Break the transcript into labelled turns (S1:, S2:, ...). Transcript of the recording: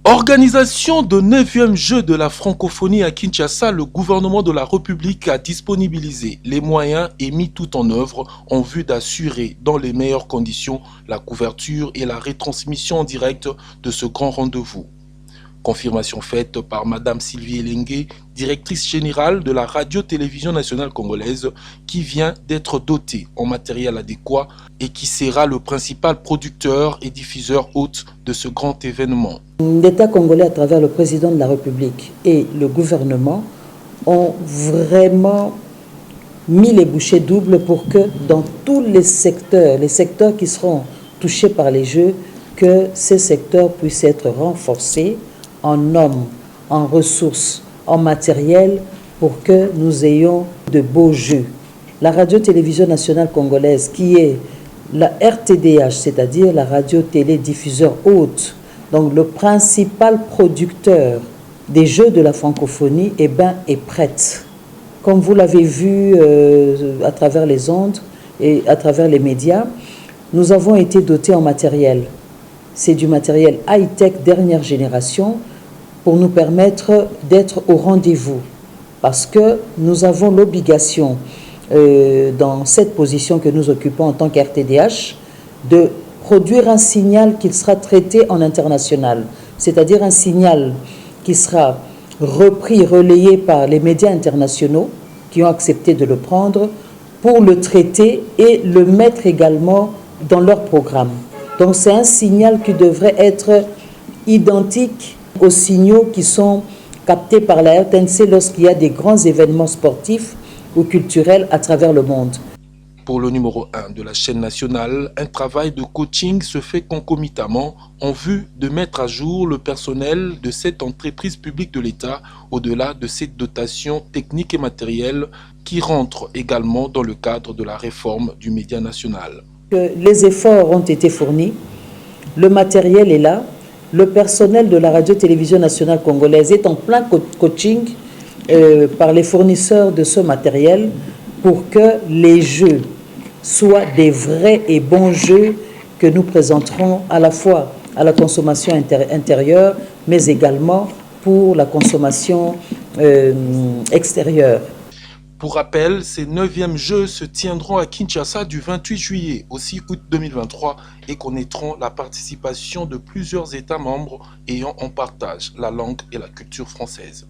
S1: Organisation de 9e Jeux de la francophonie à Kinshasa, le gouvernement de la République a disponibilisé les moyens et mis tout en œuvre en vue d'assurer dans les meilleures conditions la couverture et la retransmission en direct de ce grand rendez-vous. Confirmation faite par Madame Sylvie Elengue, directrice générale de la Radio-Télévision nationale congolaise, qui vient d'être dotée en matériel adéquat et qui sera le principal producteur et diffuseur hôte de ce grand événement.
S2: L'État congolais, à travers le président de la République et le gouvernement, ont vraiment mis les bouchées doubles pour que dans tous les secteurs qui seront touchés par les Jeux, que ces secteurs puissent être renforcés en hommes, en ressources, en matériel, pour que nous ayons de beaux Jeux. La Radio-Télévision nationale congolaise, qui est la RTDH, c'est-à-dire la radio-télé-diffuseur haute, donc le principal producteur des Jeux de la francophonie, est prête. Comme vous l'avez vu à travers les ondes et à travers les médias, nous avons été dotés en matériel. C'est du matériel high-tech dernière génération pour nous permettre d'être au rendez-vous. Parce que nous avons l'obligation, dans cette position que nous occupons en tant qu'RTDH, de produire un signal qui sera traité en international. C'est-à-dire un signal qui sera repris, relayé par les médias internationaux qui ont accepté de le prendre pour le traiter et le mettre également dans leur programme. Donc c'est un signal qui devrait être identique aux signaux qui sont captés par la RTNC lorsqu'il y a des grands événements sportifs ou culturels à travers le monde.
S1: Pour le numéro 1 de la chaîne nationale, un travail de coaching se fait concomitamment en vue de mettre à jour le personnel de cette entreprise publique de l'État au-delà de cette dotation technique et matérielle qui rentre également dans le cadre de la réforme du média national.
S2: Les efforts ont été fournis, le matériel est là, le personnel de la Radio-Télévision nationale congolaise est en plein coaching par les fournisseurs de ce matériel pour que les jeux soient des vrais et bons jeux que nous présenterons à la fois à la consommation intérieure, mais également pour la consommation extérieure.
S1: Pour rappel, ces 9e Jeux se tiendront à Kinshasa du 28 juillet au 6 août 2023 et connaîtront la participation de plusieurs États membres ayant en partage la langue et la culture française.